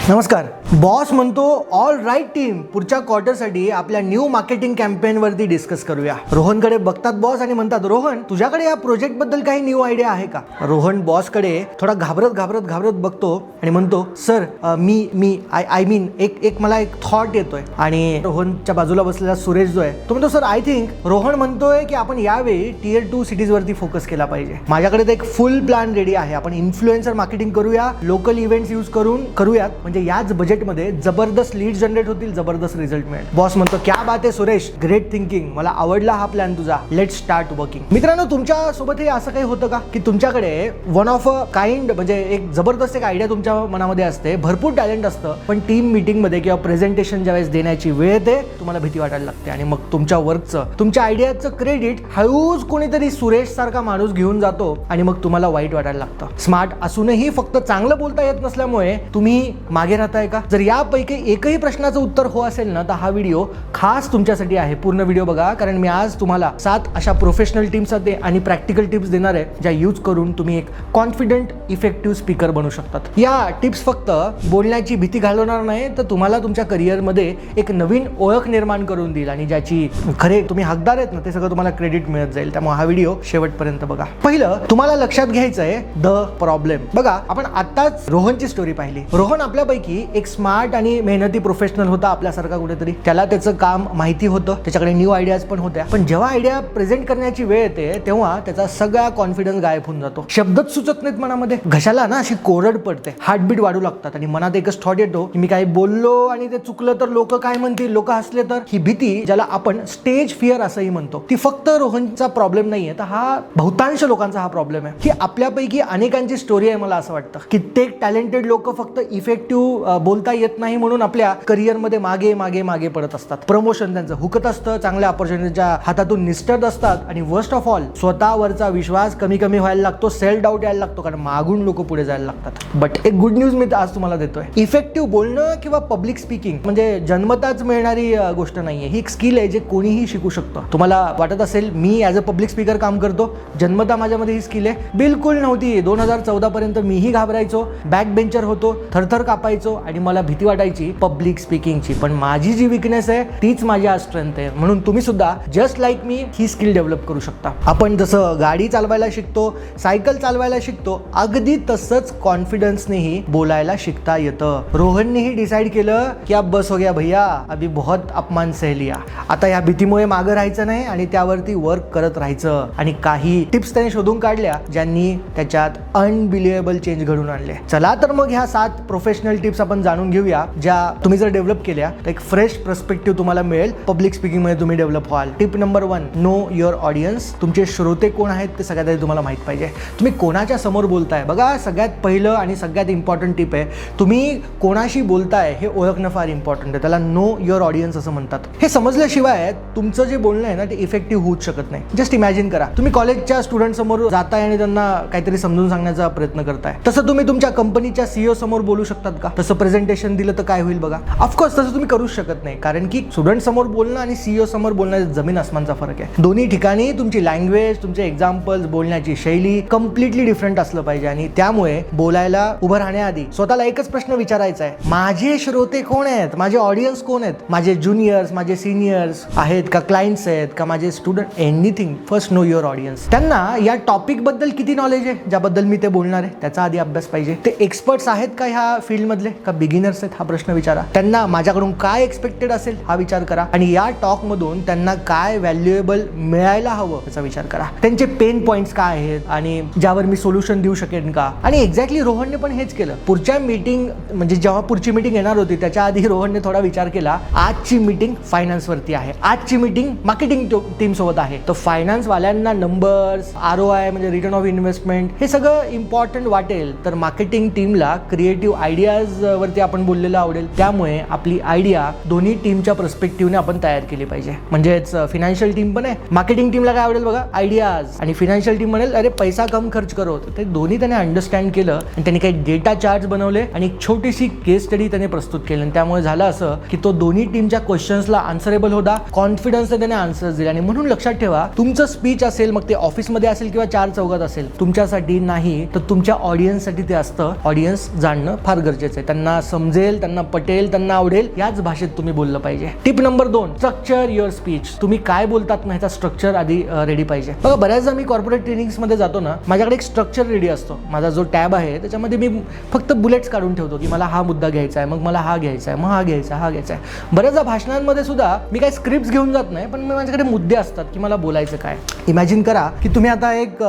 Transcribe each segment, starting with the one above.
नमस्कार. बॉस म्हणतो all right team, पुढच्या क्वार्टरसाठी आपल्या न्यू मार्केटिंग कॅम्पेन वरती डिस्कस करूया. रोहनकडे बघतात बॉस आणि म्हणतात, रोहन तुझ्याकडे या प्रोजेक्ट बद्दल काही न्यू आयडिया आहे का? रोहन बॉस कडे थोडा घाबरत बघतो आणि म्हणतो, सर आय मीन एक मला एक थॉट येतोय. आणि रोहनच्या बाजूला बसलेला सुरेश जो आहे तो म्हणतो, सर आय थिंक रोहन म्हणतोय की आपण यावेळी टियर 2 सिटीज वरती फोकस केला पाहिजे. माझ्याकडे तर एक फुल प्लॅन रेडी आहे. आपण इन्फ्लुएन्सर मार्केटिंग करूया, लोकल इव्हेंट्स यूज करूयात, म्हणजे याच बजेटमध्ये जबरदस्त लीड जनरेट होतील, जबरदस्त रिझल्ट मिळेल. बॉस म्हणतो, क्या बात आहे सुरेश, ग्रेट थिंकिंग, मला आवडला हा प्लॅन तुझा, लेट्स स्टार्ट वर्किंग. मित्रांनो, तुमच्या सोबत हे असं काही होतं का की तुमच्याकडे वन ऑफ अ काइंड म्हणजे एक जबरदस्त एक आयडिया तुमच्या मनामध्ये असते, भरपूर टॅलेंट असतं, पण टीम मीटिंग मध्ये किंवा प्रेझेंटेशन ज्यावेळेस देण्याची वेळ येते तुम्हाला भीती वाटायला लागते आणि मग तुमच्या वर्कचं, तुमच्या आयडियाचं क्रेडिट हळूच कोणीतरी सुरेश सारखा माणूस घेऊन जातो आणि मग तुम्हाला वाईट वाटायला लागतं. स्मार्ट असूनही फक्त चांगलं बोलता येत नसल्यामुळे तुम्ही मागे राहताय का? जर यापैकी एकही प्रश्नाचं उत्तर हो असेल ना, तर हा व्हिडिओ खास तुमच्यासाठी आहे. पूर्ण व्हिडिओ बघा, कारण मी आज तुम्हाला 7 अशा प्रोफेशनल टिप्स आणि प्रॅक्टिकल टिप्स देणार आहे, ज्या यूज करून तुम्ही एक कॉन्फिडंट इफेक्टिव्ह स्पीकर बनू शकतात. या टिप्स फक्त बोलण्याची भीती घालवणार नाही, तर तुम्हाला तुमच्या करिअरमध्ये एक नवीन ओळख निर्माण करून देईल आणि ज्याची खरे तुम्ही हकदार आहेत ना, ते सगळं तुम्हाला क्रेडिट मिळत जाईल. त्यामुळे हा व्हिडिओ शेवटपर्यंत बघा. पहिलं तुम्हाला लक्षात घ्यायचं आहे द प्रॉब्लेम. बघा, आपण आताच रोहनची स्टोरी पाहिली. रोहन आपल्यापैकी एक स्मार्ट आणि मेहनती प्रोफेशनल होता आपल्यासारखा कुठेतरी. त्याला त्याचं काम माहिती होतं, त्याच्याकडे न्यू आयडियाज पण होत्या, पण जेव्हा आयडिया प्रेझेंट करण्याची वेळ येते तेव्हा त्याचा सगळा कॉन्फिडन्स गायब होऊन जातो. शब्दच सुचत नाहीत मनामध्ये, घशाला ना अशी कोरड पडते, हार्टबीट वाढू लागतात आणि मनात एकच थॉट येतो की मी काही बोललो आणि ते चुकलं तर लोक काय म्हणतील, लोक हसले तर. ही भीती, ज्याला आपण स्टेज फिअर असंही म्हणतो, ती फक्त रोहनचा प्रॉब्लेम नाहीये, तर हा बहुतांश लोकांचा हा प्रॉब्लेम आहे. ही आपल्यापैकी अनेकांची स्टोरी आहे. मला असं वाटतं कित्येक टॅलेंटेड लोक फक्त इफेक्टिव्ह बोलता येत नाही म्हणून आपल्या करिअरमध्ये मागे मागे मागे पडत असतात. प्रमोशन त्यांचं हुकत असतं, चांगल्या ऑपॉर्च्युनिटीच्या हातातून निस्टर्ड असतात आणि वर्स्ट ऑफ ऑल स्वतःवरचा विश्वास कमी व्हायला लागतो, सेल्फ डाऊट यायला लागतो, कारण मागून लोक पुढे जायला लागतात. बट एक गुड न्यूज मी आज तुम्हाला देतोय. इफेक्टिव्ह बोलणं किंवा पब्लिक स्पीकिंग म्हणजे जन्मताच मिळणारी गोष्ट नाहीये. ही एक स्किल आहे जे कोणीही शिकू शकतो. तुम्हाला वाटत असेल मी ॲज अ पब्लिक स्पीकर काम करतो, जन्मता माझ्यामध्ये ही स्किल आहे, बिलकुल नव्हती. 2014 पर्यंत मीही घाबरायचो, बॅक बेंचर होतो, थरथर कापायचो आणि मला भीती वाटायची पब्लिक स्पीकिंगची. पण माझी जी विकनेस आहे तीच माझी आज स्ट्रेंथ आहे. म्हणून तुम्ही सुद्धा जस्ट लाईक मी ही स्किल डेव्हलप करू शकता. आपण जसं गाडी चालवायला शिकतो, सायकल चालवायला शिकतो, अगदी तसंच कॉन्फिडन्सनेही बोलायला शिकता येतं. रोहननेही डिसाईड केलं की अब बस हो गया भैया, अभी बहुत अपमान सह लिया. आता या भीतीमुळे मागं राहायचं नाही आणि त्यावरती वर्क करत राहायचं. आणि काही टिप्स त्याने शोधून काढल्या ज्यांनी त्याच्यात अनबिलिव्हेबल चेंज घडून आणले. चला तर मग ह्या 7 प्रोफेशनल टिप्स आपण जाणून घेऊया, ज्या तुम्ही जर डेव्हलप केल्या तर एक फ्रेश पर्स्पेक्टिव्ह तुम्हाला मिळेल. पब्लिक स्पीकिंग मध्ये तुम्ही डेव्हलप व्हाल. Tip number 1, know your audience. तुमचे श्रोते कोण आहेत ते सगळ्यात आधी तुम्हाला माहित पाहिजे. तुम्ही कोणाच्या समोर बोलताय. बघा, सगळ्यात पहिलं आणि सगळ्यात इम्पॉर्टंट टिप आहे, तुम्ही कोणाशी बोलताय हे ओळखणं फार इम्पॉर्टंट आहे. त्याला नो युअर ऑडियन्स असं म्हणतात. हे समजल्याशिवाय तुमचं जे बोलणं आहे ना ते इफेक्टिव्ह होऊच शकत नाही. जस्ट इमॅजिन करा, तुम्ही कॉलेजच्या स्टुडंट समोर जाताय आणि त्यांना काहीतरी समजून सांगण्याचा प्रयत्न करताय. तसं तुम्ही तुमच्या कंपनीच्या सीईओ समोर बोलू शकतात का? तसं प्रेझेंटेशन दिलं तर काय होईल बघा. ऑफकोर्स तसं तुम्ही करूच शकत नाही, कारण की स्टुडंट समोर बोलणं आणि सीईओ समोर बोलणं जमीन आसमानचा फरक आहे. दोन्ही ठिकाणी तुमची लँग्वेज, तुमचे एक्झाम्पल्स, बोलण्याची शैली कम्प्लिटली डिफरंट असलं पाहिजे. आणि त्यामुळे बोलायला उभं राहण्याआधी स्वतःला एकच प्रश्न विचारायचा आहे, माझे श्रोते कोण आहेत, माझे ऑडियन्स कोण आहेत, माझे ज्युनियर्स, माझे सिनियर्स आहेत का, क्लायंट्स आहेत का, माझे student, anything. First know your audience. त्यांना या टॉपिक बद्दल किती नॉलेज आहे ज्याबद्दल मी ते बोलणार आहे त्याचा आधी अभ्यास पाहिजे. ते एक्सपर्ट्स आहेत का ह्या फील्ड मधले, का बिगिनर्स आहेत हा प्रश्न विचारा. त्यांना माझ्याकडून काय एक्सपेक्टेड असेल हा विचार करा आणि या टॉक मधून त्यांना काय व्हॅल्युएबल मिळायला हवं याचा विचार करा. त्यांचे पेन पॉइंट्स काय आहेत आणि ज्यावर मी सोल्युशन देऊ शकेन का. आणि एक्झॅक्टली रोहनने पण हेच केलं. पुढच्या मीटिंग म्हणजे जेव्हा पुढची मीटिंग येणार होती त्याच्या आधी रोहनने थोडा विचार केला, आजची मीटिंग फायनान्स वरती आहे, आजची मीटिंग मार्केटिंग टीम सोबत आहे, तर फायनान्स वाल्यांना नंबर्स, ROI म्हणजे रिटर्न ऑफ इन्व्हेस्टमेंट हे सगळं इम्पॉर्टंट वाटेल, तर मार्केटिंग टीमला क्रिएटिव्ह आयडियाज वरती आपण बोललेलं आवडेल. त्यामुळे आपली आयडिया दोन्ही टीमच्या पर्स्पेक्टिव्हने आपण तयार केली पाहिजे. म्हणजेच फिनान्शियल टीम पण आहे, मार्केटिंग टीमला काय आवडेल बघा, आयडियाज, आणि फिनान्शियल टीम म्हणेल अरे पैसा कम खर्च करो. ते दोन्ही त्याने अंडरस्टँड केलं आणि त्यांनी काही डेटा चार्ट बनवले आणि एक छोटीशी केस स्टडी त्याने प्रस्तुत केली. आणि त्यामुळे झालं असं की तो दोन्ही टीमच्या क्वेश्चन्सला आन्सरेबल होता, कॉन्फिडन्स त्याने आन्सर्स दिले. आणि म्हणून लक्षात ठेवा, तुमचं स्पीच असेल मग ते ऑफिसमध्ये असेल किंवा 4 चौघात असेल, तुमच्यासाठी नाही तर तुमच्या ऑडियन्ससाठी ते असतं. ऑडियन्स जाणणं फार गरजेचं आहे. त्यांना समजेल, त्यांना पटेल, त्यांना आवडेल याच भाषेत तुम्ही बोललं पाहिजे. Tip number 2, structure your speech. तुम्ही काय बोलतात ना ह्याचा स्ट्रक्चर आधी रेडी पाहिजे. बघा बऱ्याचदा मी कॉर्पोरेट ट्रेनिंग्समध्ये जातो ना, माझ्याकडे एक स्ट्रक्चर रेडी असतो. माझा जो टॅब आहे त्याच्यामध्ये मी फक्त बुलेट्स काढून ठेवतो की मला हा मुद्दा घ्यायचा आहे, मग मला हा घ्यायचा आहे, मग हा घ्यायचा आहे. बऱ्याचदा भाषणांमध्ये सुद्धा मी काही स्क्रिप्ट घेऊन जात नाही, पण माझ्याकडे मुद्दे असतात की मला बोलायचं काय. इमॅजिन करा की तुम्ही आता एक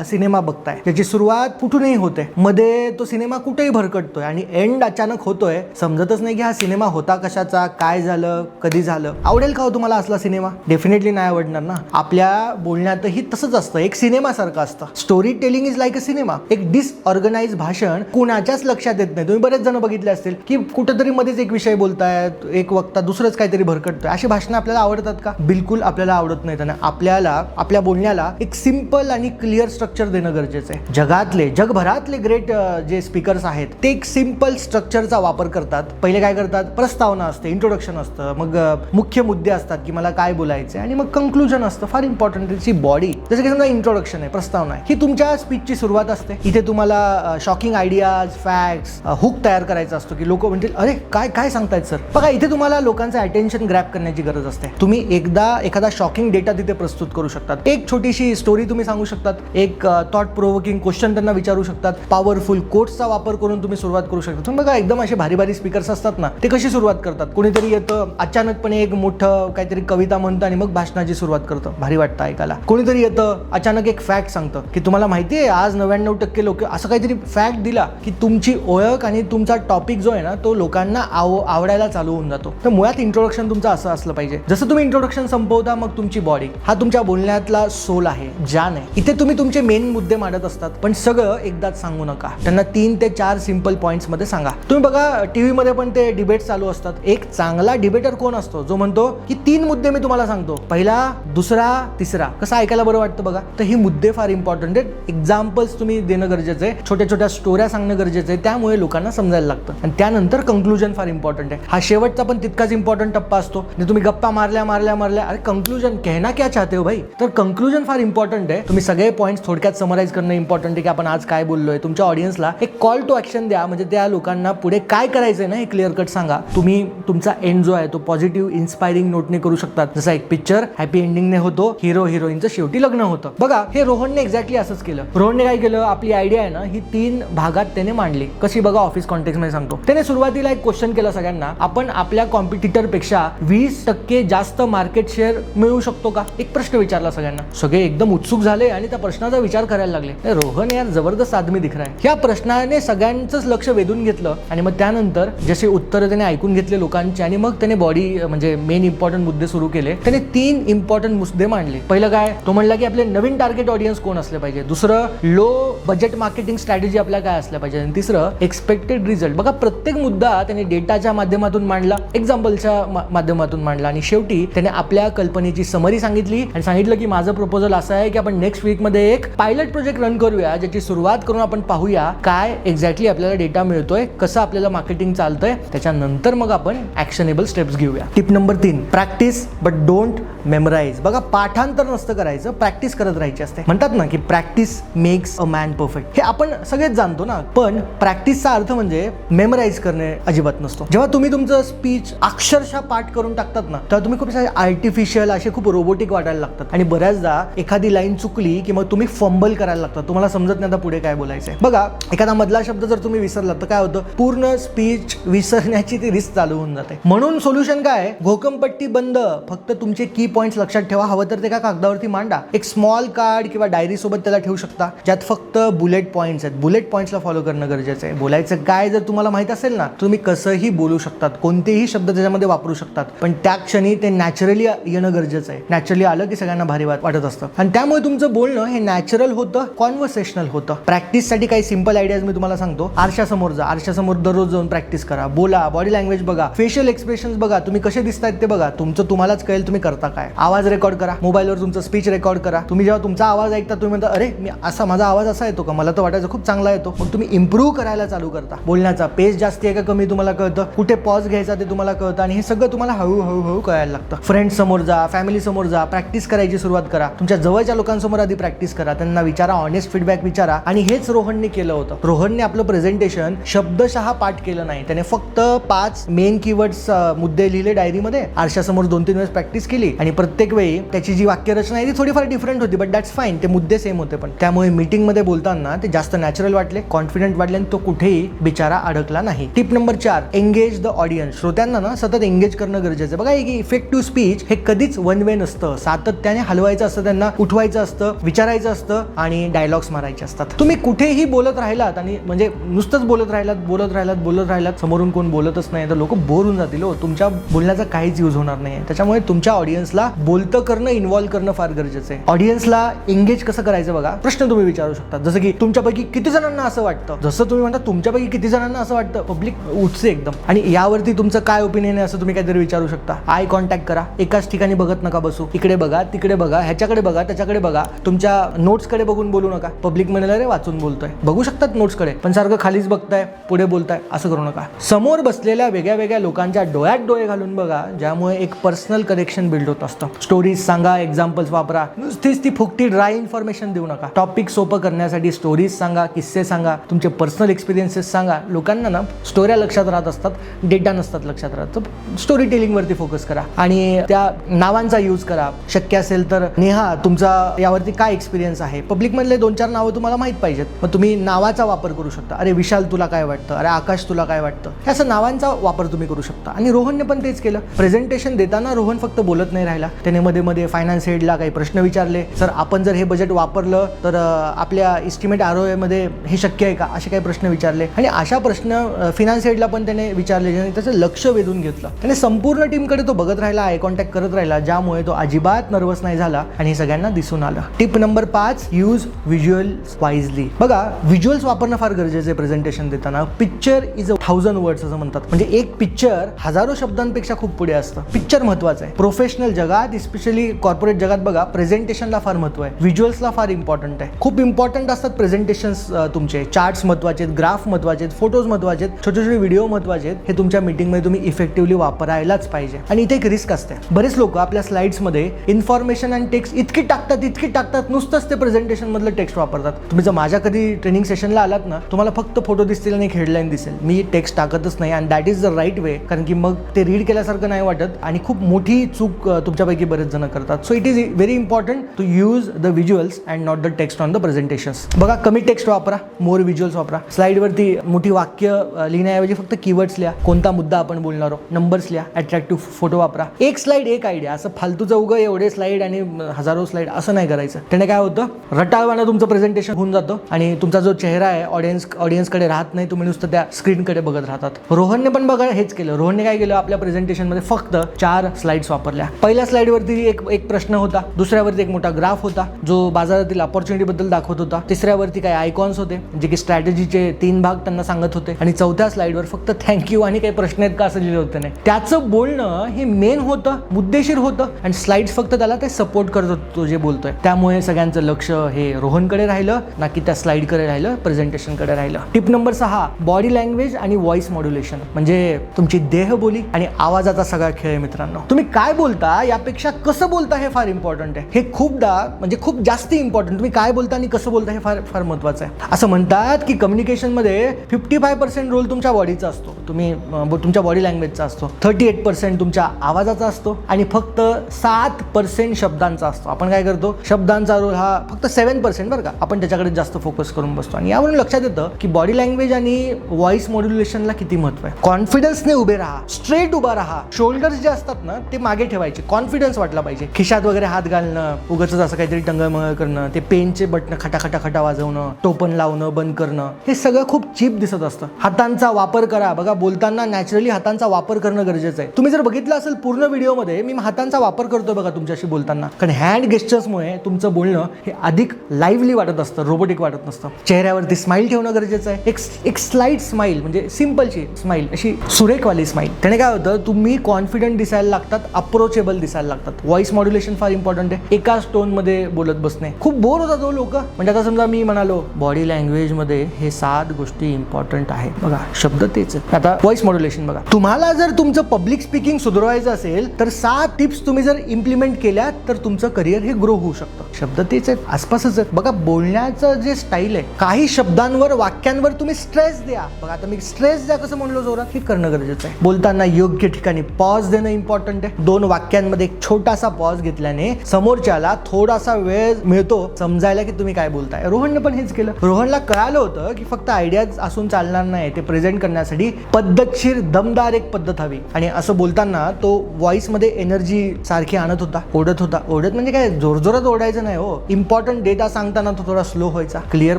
सिनेमा बघताय, त्याची सुरुवात कुठूनही होते, मध्ये तो सिनेमा कुठेही भरकटतोय आणि एंड अचानक होतोय. समजतच नाही की हा सिनेमा होता कशाचा, काय झालं, कधी झालं. आवडेल का हो तुम्हाला असला सिनेमा? डेफिनेटली नाही आवडणार ना. आपल्या बोलण्यातही तसंच असतं, एक सिनेमा सारखं असतं. Story telling is like a cinema. एक डिसऑर्गनाइज भाषण कुणाच्याच लक्षात येत नाही. तुम्ही बरेच जण बघितले असतील की कुठेतरी मध्येच एक विषय बोलतायत, एक वक्ता दुसरंच काहीतरी भरकटतोय. अशी भाषणं आपल्याला आवडतात का? बिलकुल आपल्याला आवडत नाही. त्यांना आपल्याला आपल्या बोलण्याला एक सिंपल आणि क्लिअर स्ट्रक्चर देणं गरजेचं आहे. जगभरातले ग्रेट जे स्पीकर्स आहेत ते एक सिंपल स्ट्रक्चरचा वापर करतात. पहिले काय करतात, प्रस्तावना असते, इंट्रोडक्शन असतं, मग मुख्य मुद्दे असतात की मला काय बोलायचं, आणि मग कंक्लुजन असतं. फार इम्पॉर्टंट त्याची बॉडी. जसं की समजा इंट्रोडक्शन आहे, प्रस्तावना आहे, ही तुमच्या स्पीचची सुरुवात असते. इथे तुम्हाला शॉकिंग आयडियाज, फॅक्ट्स, हुक तयार करायचा असतो की लोक म्हणतील अरे काय काय सांगतायत सर. बघा इथे तुम्हाला लोकांचं अटेन्शन ग्रॅब करण्याची गरज असते. तुम्ही एखादा शॉकिंग डेटा तिथे प्रस्तुत करू शकतात, एक छोटीशी स्टोरी तुम्ही सांगू शकतात, एक थॉट प्रोवोकिंग क्वेश्चन त्यांना विचारू शकतात, पॉवरफुल कोट्सचा वापर करून तुम्ही सुरुवात करू शकता. तुम्ही बघा एकदम असे भारी भारी स्पीकर्स असतात ना, ते कशी सुरुवात करतात. कोणीतरी येतं अचानकपणे एक मोठं काहीतरी कविता म्हणतं आणि मग भाषणाची सुरुवात करतं, भारी वाटतं ऐकायला. कोणीतरी येतं अचानक एक फॅक्ट सांगतं की तुम्हाला माहिती आहे आज 99% लोक, असं काहीतरी फॅक्ट दिला की तुमची ओळख आणि तुमचा टॉपिक जो आहे ना तो लोकांना आवडायला चालू होऊन जातो. तर मुळात इंट्रोडक्शन तुमचं असं असलं पाहिजे. जसं तुम्ही इंट्रोडक्शन संपवता मग तुमची बॉडी, हा तुमच्या बोलण्यातला सोल आहे, जान आहे. इथे तुम्ही तुमचे मेन मुद्दे मांडत असतात, पण सगळं एकदाच सांगू नका. त्यांना 3 ते 4 सिंपल पॉइंट्स मध्ये सांगा. तुम्ही बघा टीव्ही मध्ये पण ते डिबेट चालू असतात. एक चांगला डिबेटर कोण असतो, जो म्हणतो की 3 मुद्दे मी तुम्हाला सांगतो, पहिला, दुसरा, तिसरा. कसं ऐकायला बरं वाटतं बघा. तर ही मुद्दे फार इम्पॉर्टंट आहेत. एक्झाम्पल्स तुम्ही देणं गरजेचं आहे, छोट्या छोट्या स्टोऱ्या सांगणं गरजेचं आहे, त्यामुळे लोकांना समजायला लागतं. आणि त्यानंतर कंक्लुजन फार इम्पॉर्टंट आहे. हा शेवटचा पण तितकाच इम्पॉर्टंट टप्पा असतो. तुम्ही गप्पा मारल्या अरे कंक्लुजन कहना क्या चाहते हो भाई. तर कंक्लुजन फार इम्पॉर्टंट आहे. तुम्ही सगळे पॉईंट्स थोडक्यात समराइज करणं इम्पॉर्टंट आहे की आपण आज काय बोललोय. तुमच्या ऑडियन्सला एक कॉल टू ऍक्शन द्या, म्हणजे त्या लोकांना पुढे काय करायचंय ना हे क्लिअर कट सांगा. तुम्ही तुमचा एंड जो आहे तो पॉझिटिव्ह इन्स्पायरिंग नोटने करू शकतात. जसा एक पिक्चर हॅपी एंडिंगने होतो, हिरो हिरोईनचं शेवटी लग्न होतं. बघा हे रोहनने एक्झॅक्टली असंच केलं. रोहनने काय केलं, आपली आयडिया आहे ना ही 3 भागात त्याने मांडली. कशी बघा, ऑफिस कॉन्टेक्स्ट मध्ये सांगतो. त्याने सुरुवातीला एक क्वेश्चन केला सगळ्यांना, आपण आपल्या कॉम्पिटिटर पेक्षा 20% जास्त मार्केट शेअर मिळवू शकतो का, एक प्रश्न विचारला सगळ्यांना. सगळे एकदम उत्सुक झाले आणि त्या प्रश्नाचा विचार करायला लागले. रोहन यार जबरदस्त आदमी दिख रहा है. ह्या प्रश्नाने सगळ्यांचंच लक्ष वेधून घेतलं आणि मग त्यानंतर जसे उत्तर त्याने ऐकून घेतले लोकांचे आणि मग त्याने बॉडी म्हणजे मेन इम्पॉर्टंट मुद्दे सुरू केले. त्याने 3 इम्पॉर्टंट मुद्दे मांडले. पहिलं काय, तो म्हणला की आपले नवीन टार्गेट ऑडियन्स कोण असले पाहिजे. दुसरं, लो बजेट मार्केटिंग स्ट्रॅटेजी आपल्या काय असल्या पाहिजे. आणि तिसरं, एक्सपेक्टेड रिझल्ट. बघा प्रत्येक मुद्दा त्याने डेटाच्या माध्यमातून मांडला, एक्झाम्पलच्या माध्यमातून मांडला आणि शेवटी त्याने आपल्या कल्पनेची समरी सांगितली आणि सांगितलं की माझं प्रपोजल असं आहे की आपण नेक्स्ट वीक मध्ये एक पायलट प्रोजेक्ट रन करूया, ज्याची सुरुवात करून आपण पाहूया काय एक्झॅक्टली आपल्याला डेटा मिळतोय, कसं आपल्याला मार्केटिंग चालतंय, त्याच्यानंतर मग आपण ऍक्शनेबल स्टेप्स घेऊया. Tip number 3, practice but don't memorise. बघा पाठांतर नसतं करायचं, प्रॅक्टिस करत राहायची असते. म्हणतात ना की practice makes a man perfect. हे आपण सगळेच जाणतो ना, पण प्रॅक्टिसचा अर्थ म्हणजे मेमराइज करणे अजिबात नसतो. जेव्हा तुम्ही तुमचं स्पीच अक्षरशः पाठ करून टाकतात ना, तेव्हा तुम्ही खूप आर्टिफिशियल असे खूप रोबोटिक वाटायला लागतात आणि बऱ्याचदा एखादी लाईन चुकली की मग तुम्ही फंबल करायला लागतात. तुम्हाला समजत नाही आता पुढे काय बोलायचंय. बघा एखादा मधला शब्द जर तुम्ही विसरलात तर काय होतं, पूर्ण स्पीच विसरण्याची ती रिस्क चालू होऊन जाते. म्हणून सोल्युशन काय, घोकमपट्टी बंद, फक्त तुमचे की पॉइंट्स लक्षात ठेवा. हवं तर ते का कागदावरती मांडा, एक स्मॉल कार्ड किंवा डायरी सोबत त्याला ठेवू शकता, ज्यात फक्त बुलेट पॉइंट्स आहेत. बुलेट पॉइंट्सला फॉलो करणं गरजेचं आहे. बोलायचं काय जर तुम्हाला माहित असेल ना, तुम्ही कसंही बोलू शकतात, कोणतेही शब्द त्याच्यामध्ये वापरू शकतात, पण त्या क्षणी ते नॅचरली येणं गरजेचं आहे. नॅचरली आलं की सगळ्यांना भारी वाटत असतं आणि त्यामुळे तुमचं बोलणं हे नॅचरल होतं, कॉन्व्हर्सेशनल होतं. प्रॅक्टिससाठी काही सिंपल आयडियाज मी तुम्हाला सांगतो. आरशासमोर जा, आरशासमोर दररोज जाऊन प्रॅक्टिस करा, बोला, बॉडी लँग्वेज बघा, फेशियल एक्सप्रेशन्स बघा, तुम्ही कसे दिसतायत ते बघा. तुमचं तुम्हालाच कळेल तुम्ही करता काय. आवाज रेकॉर्ड करा, मोबाईलवर तुमचं स्पीच रेकॉर्ड करा. तुम्ही जेव्हा तुमचा आवाज ऐकता तुम्ही म्हणता अरे मी असा, माझा आवाज असा येतो का, मला तर वाटायचं खूप चांगला येतो. मग तुम्ही इम्प्रूव्ह करायला चालू करता. बोलण्याचा पेस जास्ती आहे का कमी तुम्हाला कळतं, कुठे पॉज घ्यायचा ते तुम्हाला कळतं आणि हे सगळं तुम्हाला हळूहळू कळायला लागतं. फ्रेंड्स समोर जा, फॅमिली समोर जा, प्रॅक्टिस करायची सुरुवात करा. तुमच्या जवळच्या लोकांसमोर आधी प्रॅक्टिस करा, त्यांना विचारा, ऑनेस्ट फीडबॅक विचारा. आणि हेच रोहनने केलं होतं. रोहनने आपलं प्रेझेंटेशन शब्द शब्दशः पाठ केलं नाही, त्याने फक्त 5 मेन कीवर्ड्स मुद्दे लिहिले डायरीमध्ये, आरशासमोर 2-3 वेळेस प्रॅक्टिस केली आणि प्रत्येक वेळी त्याची जी वाक्यरचना आहे ती थोडीफार डिफरंट होती, बट दॅट्स फाईन, ते मुद्दे सेम होते. पण त्यामुळे मीटिंग मध्ये बोलताना ते जास्त नॅचरल वाटले, कॉन्फिडंट वाटले आणि तो कुठेही बिचारा अडकला नाही. Tip number 4, engage the audience. श्रोत्यांना ना सतत एंगेज करणं गरजेचं आहे. बघा, एक इफेक्टिव्ह स्पीच हे कधीच वन वे नसतं, सातत्याने हलवायचं असतं, त्यांना उठवायचं असतं, विचारायचं असतं आणि डायलॉग्स मारायचे असतात. तुम्ही कुठेही बोलत राहिलात आणि म्हणजे नुसतंच बोलत राहिलात समोरून कोण बोलतच नाही तर लोक बोर होऊन जातील. तुमच्या बोलण्याचा काहीच यूज होणार नाही. त्याच्यामुळे तुमच्या ऑडियन्सला बोलतं करणं, इन्व्हॉल्व करणं फार गरजेचं आहे. ऑडियन्सला एंगेज कसं करायचं बघा, प्रश्न तुम्ही विचारू शकता, जसं की तुमच्यापैकी किती जणांना असं वाटतं. जसं तुम्ही म्हणता तुमच्यापैकी किती जणांना असं वाटतं, पब्लिक उठसे एकदम, आणि यावरती तुमचं काय ओपिनियन आहे असं तुम्ही काहीतरी विचारू शकता. आय कॉन्टॅक्ट करा, एकाच ठिकाणी बघत नका बसू, इकडे बघा, तिकडे बघा, ह्याच्याकडे बघा, त्याच्याकडे बघा, तुमच्या नोट्सकडे बघून बोलू नका. पब्लिक म्हणाले रे वाचून बोलतोय, बघू शकतात नोट्सकडे, पण सारखं खालीच बघताय, पुढे बोलताय, असं करू नका. समोर बसलेल्या वेगळ्या वेगळ्या लोकांच्या डोळ्यात डोळे घालून बघा, ज्यामुळे एक पर्सनल कनेक्शन बिल्ड होत असतं. स्टोरीज सांगा, एक्झाम्पल्स वापरा, नुसतीच ती फुकटी ड्राय इन्फॉर्मेशन देऊ नका. टॉपिक सोपं करण्यासाठी स्टोरीज सांगा, किस्से सांगा, तुमचे पर्सनल एक्सपिरियन्सेस सांगा. लोकांना ना स्टोऱ्या लक्षात राहत असतात, डेटा नसतात लक्षात राहत. तर स्टोरी टेलिंग वरती फोकस करा आणि त्या नावांचा यूज करा. शक्य असेल तर नेहा, तुमचा यावरती काय एक्सपिरियन्स आहे. पब्लिक मधले 2-4 नावं तुम्हाला माहित पाहिजेत, मग तुम्ही नावाचा वापर करू शकता. अरे विशाल तुला काय वाटतं, अरे आकाश तुला काय वाटतं, हे असं नावांचा वापर तुम्ही करू शकता. आणि रोहनने पण तेच केलं. प्रेझेंटेशन देताना रोहन फक्त बोलत नाही राहिला, त्याने मध्ये मध्ये फायनान्स हेडला काही प्रश्न विचारले. सर आपण जर हे बजेट वापरलं तर आपल्या इस्टिमेट ROI मध्ये हे शक्य आहे का, असे काही प्रश्न विचारले. आणि अशा प्रश्न फिनान्स हेडला पण त्याने विचारले, ज्याने त्याचं लक्ष वेधून घेतलं. त्याने संपूर्ण टीमकडे तो बघत राहिला, आय कॉन्टॅक्ट करत राहिला, ज्यामुळे तो अजिबात नर्वस नाही झाला आणि हे सगळ्यांना दिसून आलं. Tip number 5, use visuals wisely. बघा, व्हिज्युअल्स वापरणं फार गरजेचं आहे प्रेझेंटेशन देताना. पिक्चर इज 1000 वर्ड्स असं म्हणतात, म्हणजे एक पिक्चर 1000 शब्दांपेक्षा खूप पुढे असतं. पिक्चर महत्वाचं आहे. प्रोफेशनल जगात, स्पेशली कॉर्पोरेट जगात बघा, प्रेझेंटेशनला फार महत्व आहे, व्हिज्युअल्सला फार इम्पॉर्टंट आहे. खूप इम्पॉर्टंट असतात प्रेझेंटेशन्स तुमचे. चार्ट्स महत्वाचे आहेत, ग्राफ महत्वाचे आहेत, फोटोज महत्वाचे आहेत, छोटे छोटे व्हिडिओ महत्वाचे आहेत. हे तुमच्या मीटिंगमध्ये तुम्ही इफेक्टिव्हली वापरायलाच पाहिजे. आणि इथे एक रिस्क असते. बरेच लोक आपल्या स्लाइड्समध्ये इन्फॉर्मेशन आणि टेक्स्ट इतकी टाकतात, नुसतंच ते प्रेझेंटेशन मधलं टेक्स्ट वापरतात. तुम्ही जर माझ्या कधी ट्रेनिंग सेशनला आलात ना, तुम्हाला फक्त फोटो दिसतील आणि एक हेडलाईन दिसेल. मी टेक्स्ट टाकतच नाही, आणि that is the right way, कारण की मग ते रीड केल्यासारखं नाही वाटत आणि खूप मोठी चूक तुमच्यापैकी बरेच जण करतात. So it is very important to use the visuals and not the text on the presentations. बघा, कमी टेक्स्ट वापरा, मोर व्हिज्युअल्स वापरा. स्लाइडवरती मोठी वाक्य लिहिण्याऐवजी फक्त कीवर्ड्स लिहा, कोणता मुद्दा आपण बोलणार आहोत, नंबर्स लिहा, अट्रॅक्टिव्ह फोटो वापरा. एक स्लाइड एक आयडिया, असं फालतूचं उगं एवढे स्लाइड आणि हजारो स्लाइड असं नाही करायचं. त्याने काय होतं, रटाळवानं तुमचं प्रेझेंटेशन होऊन जातं आणि तुमचा जो चेहरा आहे ऑडियन्सकडे राहत नाही, तुम्ही नुसतं त्या स्क्रीनकडे बघत राहतात. रोहनने पण बघा हेच केलं. रोहनने काय केलं, आपल्या प्रेझेंटेशनमध्ये फक्त 4 स्लाइड्स वापरल्या. पहिल्या स्लाइडवरती एक प्रश्न होता, दुसऱ्यावरती एक मोठा ग्राफ होता जो बाजारातील अपॉर्च्युनिटी बद्दल दाखवत होता, तिसऱ्यावरती काही आयकॉन्स होते जे की स्ट्रॅटेजीचे 3 भाग त्यांना सांगत होते, आणि चौथ्या स्लाइडवर फक्त थँक्यू आणि काही प्रश्न आहेत का असं लिहिलं होतं. नाही, त्याचं बोलणं हे मेन होतं, मुद्देशीर होतं, आणि स्लाइड्स फक्त त्याला ते सपोर्ट करत होतो जे बोलतोय. त्यामुळे सगळ्यांचं लक्ष हे रोहनकडे राहिलं, ना की त्या स्लाइडकडे राहिलं, प्रेझेंटेशनकडे राहिलं. टिप नंबर 6, बॉडी लँग्वेज आणि व्हॉइस मॉड्युलेशन, म्हणजे तुमची देहबोली आणि आवाजाचा सगळा खेळ. मित्रांनो, तुम्ही काय बोलता यापेक्षा कसं बोलता हे फार इम्पॉर्टंट आहे. हे खूपदा म्हणजे खूप जास्त इम्पॉर्टंट. तुम्ही काय बोलता आणि कसं बोलता हे फार फार महत्वाचं आहे. असं म्हणतात की कम्युनिकेशनमध्ये 55% रोल तुमच्या बॉडीचा असतो, तुम्ही तुमच्या बॉडी लँग्वेजचा असतो, 38% तुमच्या आवाजाचा असतो, आणि फक्त 7% शब्दांचा असतो. आपण काय करतो, शब्दांचा रोल हा फक्त 7% बरं का, आपण त्याच्याकडे जास्त फोकस करून बसतो. आणि यावरून लक्षात येतं की बॉडी लँग्वेज आणि व्हॉइस मॉड्युलेशनला किती महत्व आहे. कॉन्फिडन्सने उभे राहा, स्ट्रेट उभा राहा. शोल्डर्स जे असतात ना ते मागे ठेवायचे, कॉन्फिडन्स वाटला पाहिजे. खिशात वगैरे हात घालणं, उगाच असं काहीतरी टंगळमंगळ करणं, ते पेनचे बटन खटा वाजवणं, टोपण लावणं, बंद करणं, हे सगळं खूप चीप दिसत असतं. हातांचा वापर करा. बघा, बोलताना नॅचरली हातांचा वापर करणं गरजेचं आहे. तुम्ही जर बघितलं असेल पूर्ण व्हिडिओमध्ये मी हातांचा वापर करतोय बघा तुमच्याशी बोलताना, कारण हँड गेस्चर्समुळे तुमचं बोलणं हे अधिक लाईव्हली वाटत असतं, रोबोटिक वाटत नसतं. चेहऱ्यावरती स्माईल ठेवणं गरजेचं आहे. एक स्लाइट स्माईल, म्हणजे सिंपलची स्माईल, अशी सुरेखवाली स्माईल. त्याने काय होतं, तुम्ही कॉन्फिडंट दिसायला लागतात, अप्रोचेबल दिसायला लागतात. व्हॉइस मॉड्युलेशन फार इम्पॉर्टंट आहे. एकाच टोन मध्ये बोलत बसणे खूप बोर होतात हो लोक. म्हणजे आता समजा मी म्हणालो बॉडी लँग्वेज मध्ये हे 7 गोष्टी इम्पॉर्टंट आहेत, बघा शब्द तेच आहेत. आता व्हॉइस मॉड्युलेशन बघा, तुम्हाला जर तुमचं पब्लिक स्पीकिंग सुधारायचं असेल तर 7 टिप्स तुम्ही जर इम्प्लिमेंट केल्या तर तुमचं करिअर हे ग्रो होऊ शकतं. शब्द तेच आहेत, आसपासच आहेत. बघा, बोलण्याचं जे स्टाईल आहे, काही शब्दांवर, वाक्यांवर तुम्ही स्ट्रेस स्ट्रेस द्या. बघा आता मी स्ट्रेस द्या कसं म्हणलो जोरात, हे करणं गरजेचं आहे. बोलताना योग्य ठिकाणी पॉज देणं इम्पॉर्टंट आहे. 2 वाक्यांमध्ये एक छोटासा पॉज घेतल्याने समोरच्याला थोडासा वेळ मिळतो समजायला की तुम्ही काय बोलताय. रोहनने पण हेच केलं. रोहनला कळालं होतं की फक्त आयडियाज असून चालणार नाही, ते प्रेझेंट करण्यासाठी पद्धतशीर दमदार एक पद्धत हवी. आणि असं बोलताना तो व्हॉइस मध्ये एनर्जी सारखी आणत होता. ओढत म्हणजे काय जोरजोरात ओढायचं नाही हो. इम्पॉर्टंट डेटा सांगताना तो थोडा स्लो व्हायचा, क्लिअर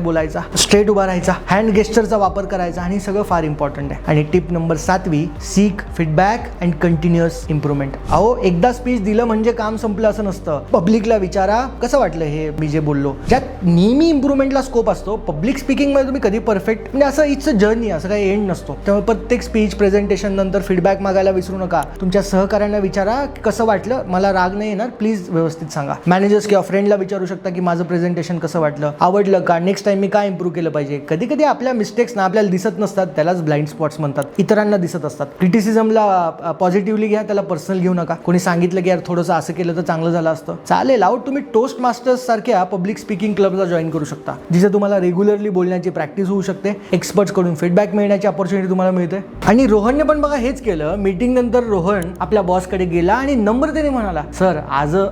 बोलायचा, स्ट्रेट उभा राहायचा, हँड गेस्चरचा वापर करायचा आणि सगळं फार इम्पॉर्टंट आहे. आणि tip number 7 sick feedback and continuous improvement. अहो एकदा स्पीच दिलं म्हणजे काम संपलं असं नसतं. पब्लिकला विचारा कसं वाटलं हे मी जे बोललो. ज्यात नेहमी इम्प्रूव्हमेंटला स्कोप असतो. पब्लिक स्पीकिंग मध्ये तुम्ही कधी परफेक्ट म्हणजे असं इट्स अ जर्नी, असं काही एंड नसतो. त्यामुळे प्रत्येक स्पीच प्रेझेंटेशन नंतर फीडबॅक मागायला विसरू नका. तुमच्या सहकाऱ्यांना विचारा कसं वाटलं, मला राग नाही येणार, प्लीज व्यवस्थित सांगा. मॅनेजर्स किंवा फ्रेंडला विचारू शकता की माझं प्रेझेंटेशन कसं वाटलं, आवडलं का, नेक्स्ट टाइम मी काय इम्प्रूव्ह केलं पाहिजे. कधी कधी आपल्या मिस्टेक्स ना आपल्याला दिसत नसतात, त्यालाच ब्लाइंड स्पॉट्स म्हणतात, इतरांना दिसत असतात. क्रिटिसिझमला पॉझिटिव्हली घ्या, त्याला पर्सनल घेऊ नका. कोणी सांगितलं की यार थोडंसं असं केलं तर चांगलं झालं असतं, चालेल. आउट तुम्ही टोस्ट मास्टर्स सारख्या पब्लिक स्पीकिंग क्लबला जॉईन करू शकता, जिथे तुम्हाला रेग्युलरली बोलण्याची प्रॅक्टिस होऊ शकते. एक्सपर्ट्स कडून फीडबॅक मिळण्याची अपॉर्च्युनिटी तुम्हाला मिळते. आणि रोहनने पण बघा हेच केलं. मीटिंग नंतर रोहन आपल्या बॉसकडे गेला आणि नम्रतेने म्हणाला, सर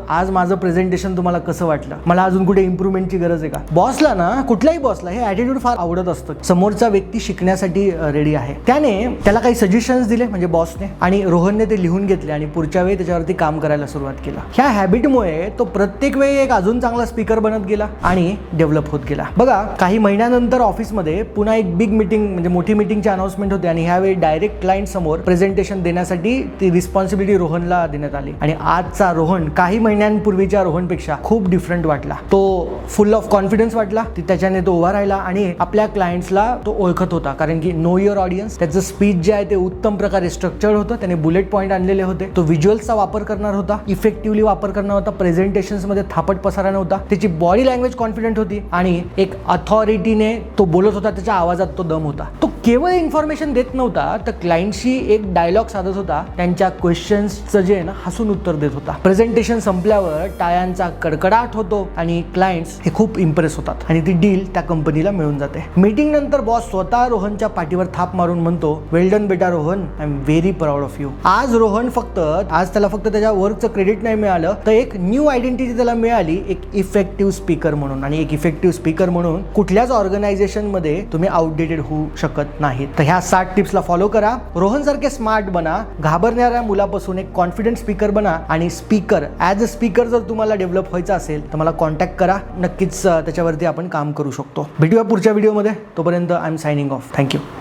आज माझं प्रेझेंटेशन तुम्हाला कसं वाटलं, मला अजून कुठे इम्प्रूव्हमेंटची गरज आहे का. बॉसला ना, कुठल्याही बॉसला हे ॲटिट्यूड फार आवडत असतं. समोरचा व्यक्ती शिकण्यासाठी रेडी आहे. त्याला काही सजेशन्स दिले म्हणजे बॉसने, आणि रोहनने ते लिहून घेतले आणि पुढच्या वेळी त्याच्यावरती काम करायला सुरुवात केला. ह्या हॅबिटमुळे तो प्रत्येक वेळी एक अजून चांगला स्पीकर बनत गेला आणि डेव्हलप होत गेला. बघा काही महिन्यानंतर ऑफिसमध्ये पुन्हा एक बिग मीटिंग म्हणजे मोठी मीटिंगची अनाउन्समेंट होते आणि ह्यावेळी डायरेक्ट क्लायंट समोर प्रेझेंटेशन देण्यासाठी ती रिस्पॉन्सिबिलिटी रोहनला देण्यात आली. आणि आजचा रोहन काही महिन्यांपूर्वीच्या रोहनपेक्षा खूप डिफरंट वाटला. तो फुल ऑफ कॉन्फिडन्स वाटला. त्याच्याने तो उभा राहिला आणि आपल्या क्लायंट्सला तो ओळखत होता, कारण की नो युअर ऑडियन्स. त्याचं स्पीच जे आहे ते उत्तम प्रकारे स्ट्रक्चर्ड होतं. त्याने बुलेट पॉईंट आणलेले होते. तो व्हिज्युअल्सचा वापर करणार होता, इफेक्टिव्हली वापर करणार होता. प्रेझेंटेशन्स मध्ये थापट पसारा नव्हता. त्याची बॉडी लँग्वेज कॉन्फिडंट होती आणि एक अथॉरिटीने तो बोलत होता. त्याच्या आवाजात तो दम होता. तो केवळ इन्फॉर्मेशन देत नव्हता, तर क्लायंटशी एक डायलॉग साधत होता. त्यांच्या क्वेश्चन्सचं जे आहे ना हसून उत्तर देत होता. प्रेझेंटेशन संपल्यावर टाळ्यांचा कडकडाट होतो आणि क्लायंट्स हे खूप इम्प्रेस होतात आणि ती डील त्या कंपनीला मिळून जाते. मीटिंग नंतर बॉस स्वतः रोहनच्या पाठीवर थाप मारून म्हणतो, वेल डन बेटा Rohan, I am very proud of you. आज त्याला फक्त त्याच्या वर्कचं क्रेडिट नाही मिळालं, तर एक न्यू आयडेंटिटी त्याला मिळाली, एक इफेक्टिव्ह स्पीकर म्हणून. आणि एक इफेक्टिव्ह स्पीकर म्हणून कुठल्याच ऑर्गनायझेशन मध्ये तुम्ही आउटडेटेड होऊ शकत नाहीत. तर ह्या 7 टिप्सला फॉलो करा. रोहन सारखे स्मार्ट बना, घाबरणाऱ्या मुलापासून एक कॉन्फिडंट स्पीकर बना. आणि स्पीकर ॲज अ स्पीकर जर तुम्हाला डेव्हलप व्हायचं असेल तर मला कॉन्टॅक्ट करा. नक्कीच त्याच्यावरती आपण काम करू शकतो. भेटूया पुढच्या व्हिडिओमध्ये. तोपर्यंत I am signing off. Thank you.